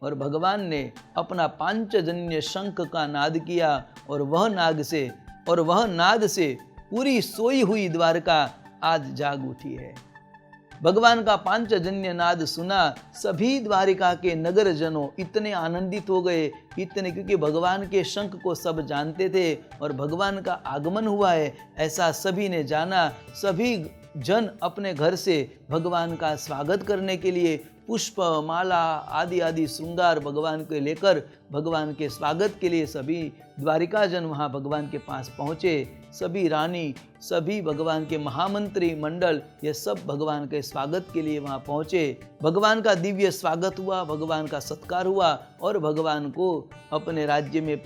और भगवान ने अपना पांचजन्य शंख का नाद किया और वह नाद से पूरी सोई हुई द्वारका आज जाग उठी है। भगवान का पांचजन्य नाद सुना सभी द्वारिका के नगर जनों इतने आनंदित हो गए, क्योंकि भगवान के शंख को सब जानते थे और भगवान का आगमन हुआ है ऐसा सभी ने जाना। सभी जन अपने घर से भगवान का स्वागत करने के लिए पुष्प माला आदि श्रृंगार भगवान को लेकर भगवान के स्वागत के लिए सभी द्वारिका जन वहाँ भगवान के पास पहुँचे। सभी रानी, सभी भगवान के महामंत्री मंडल, ये सब भगवान के स्वागत के लिए वहाँ पहुँचे। भगवान का दिव्य स्वागत हुआ, भगवान का सत्कार हुआ और भगवान को अपने राज्य में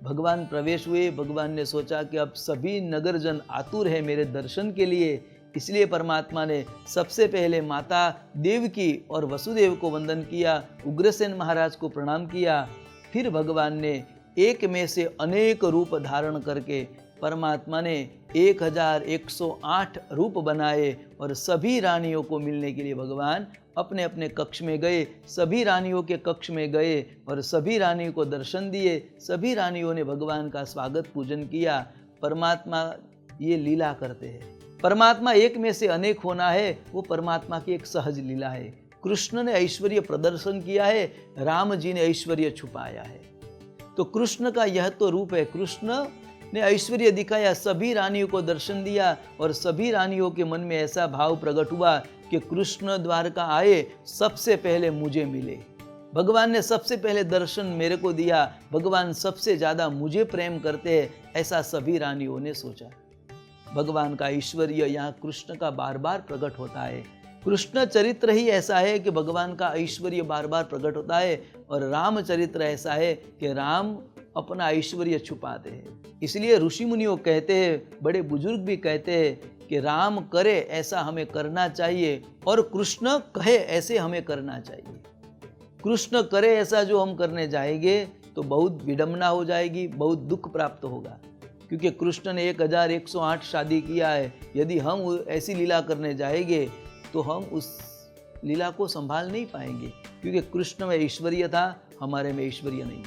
भगवान प्रवेश हुए। भगवान ने सोचा कि अब सभी नगर जन आतुर है मेरे दर्शन के लिए, इसलिए परमात्मा ने सबसे पहले माता देवकी और वसुदेव को वंदन किया, उग्रसेन महाराज को प्रणाम किया। फिर भगवान ने एक में से अनेक रूप धारण करके परमात्मा ने 1108 रूप बनाए और सभी रानियों को मिलने के लिए भगवान अपने अपने कक्ष में गए। सभी रानियों के कक्ष में गए और सभी रानियों को दर्शन दिए। सभी रानियों ने भगवान का स्वागत पूजन किया। परमात्मा ये लीला करते हैं। परमात्मा एक में से अनेक होना है, वो परमात्मा की एक सहज लीला है। कृष्ण ने ऐश्वर्य प्रदर्शन किया है, राम जी ने ऐश्वर्य छुपाया है। तो कृष्ण का यह तो रूप है। कृष्ण ने ऐश्वर्य दिखाया, सभी रानियों को दर्शन दिया और सभी रानियों के मन में ऐसा भाव प्रकट हुआ कि कृष्ण द्वारका आए, सबसे पहले मुझे मिले। भगवान ने सबसे पहले दर्शन मेरे को दिया, भगवान सबसे ज़्यादा मुझे प्रेम करते हैं, ऐसा सभी रानियों ने सोचा। भगवान का ऐश्वर्य यहाँ कृष्ण का बार बार प्रकट होता है। कृष्ण चरित्र ही ऐसा है कि भगवान का ऐश्वर्य बार बार प्रकट होता है और राम चरित्र ऐसा है कि राम अपना ऐश्वर्य छुपाते हैं। इसलिए ऋषि मुनियों कहते हैं, बड़े बुजुर्ग भी कहते हैं कि राम करे ऐसा हमें करना चाहिए और कृष्ण कहे ऐसे हमें करना चाहिए। कृष्ण करे ऐसा जो हम करने जाएंगे तो बहुत विडंबना हो जाएगी, बहुत दुख प्राप्त होगा, क्योंकि कृष्ण ने 1108 शादी किया है। यदि हम ऐसी लीला करने जाएंगे तो हम उस लीला को संभाल नहीं पाएंगे, क्योंकि कृष्ण में ऐश्वर्य था, हमारे में ऐश्वर्य नहीं।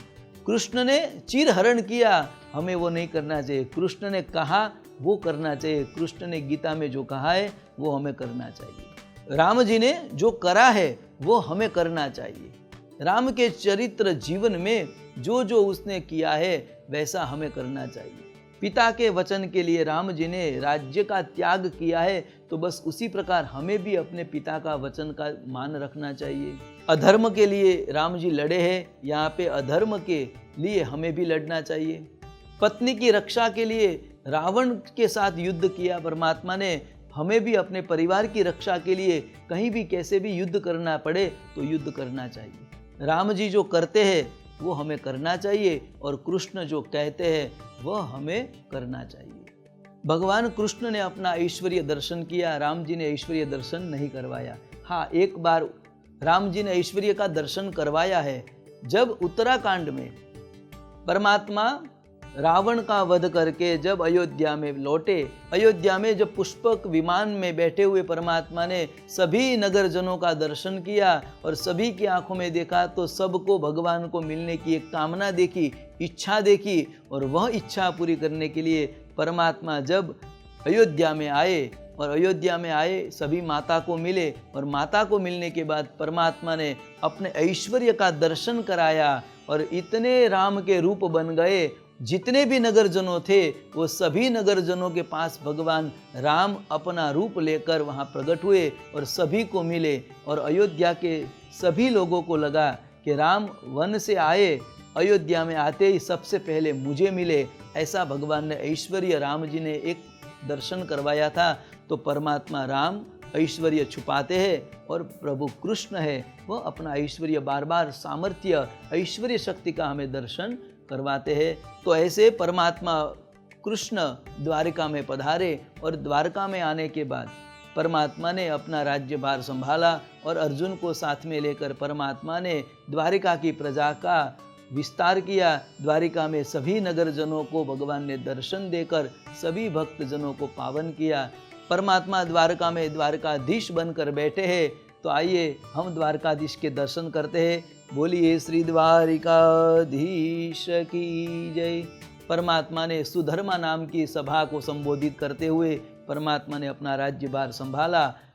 कृष्ण ने चीर हरण किया, हमें वो नहीं करना चाहिए। कृष्ण ने कहा वो करना चाहिए। कृष्ण ने गीता में जो कहा है वो हमें करना चाहिए। राम जी ने जो करा है वो हमें करना चाहिए। राम के चरित्र जीवन में जो जो उसने किया है वैसा हमें करना चाहिए। पिता के वचन के लिए राम जी ने राज्य का त्याग किया है, तो बस उसी प्रकार हमें भी अपने पिता का वचन का मान रखना चाहिए। अधर्म के लिए राम जी लड़े हैं, यहाँ पे अधर्म के लिए हमें भी लड़ना चाहिए। पत्नी की रक्षा के लिए रावण के साथ युद्ध किया परमात्मा ने, हमें भी अपने परिवार की रक्षा के लिए कहीं भी कैसे भी युद्ध करना पड़े तो युद्ध करना चाहिए। राम जी जो करते हैं वो हमें करना चाहिए और कृष्ण जो कहते हैं वह हमें करना चाहिए। भगवान कृष्ण ने अपना ऐश्वर्य दर्शन किया, राम जी ने ऐश्वर्य दर्शन नहीं करवाया। हाँ, एक बार राम जी ने ऐश्वर्य का दर्शन करवाया है, जब उत्तराखंड में परमात्मा रावण का वध करके जब अयोध्या में लौटे, अयोध्या में जब पुष्पक विमान में बैठे हुए परमात्मा ने सभी नगर जनों का दर्शन किया और सभी की आंखों में देखा, तो सबको भगवान को मिलने की एक कामना देखी, इच्छा देखी, और वह इच्छा पूरी करने के लिए परमात्मा जब अयोध्या में आए और अयोध्या में आए सभी माता को मिले और माता को मिलने के बाद परमात्मा ने अपने ऐश्वर्य का दर्शन कराया और इतने राम के रूप बन गए। जितने भी नगरजनों थे वो सभी नगरजनों के पास भगवान राम अपना रूप लेकर वहाँ प्रकट हुए और सभी को मिले और अयोध्या के सभी लोगों को लगा कि राम वन से आए, अयोध्या में आते ही सबसे पहले मुझे मिले। ऐसा भगवान ने ऐश्वर्य राम जी ने एक दर्शन करवाया था। तो परमात्मा राम ऐश्वर्य छुपाते हैं और प्रभु कृष्ण है वह अपना ऐश्वर्य बार बार सामर्थ्य ऐश्वर्य शक्ति का हमें दर्शन करवाते हैं। तो ऐसे परमात्मा कृष्ण द्वारिका में पधारे और द्वारका में आने के बाद परमात्मा ने अपना राज्यभार संभाला और अर्जुन को साथ में लेकर परमात्मा ने द्वारिका की प्रजा का विस्तार किया। द्वारिका में सभी नगरजनों को भगवान ने दर्शन देकर सभी भक्तजनों को पावन किया। परमात्मा द्वारका में द्वारकाधीश बनकर बैठे हैं। तो आइए हम द्वारकाधीश के दर्शन करते हैं। बोलिए श्री द्वारिकाधीश की जय। परमात्मा ने सुधर्मा नाम की सभा को संबोधित करते हुए परमात्मा ने अपना राज्यभार संभाला।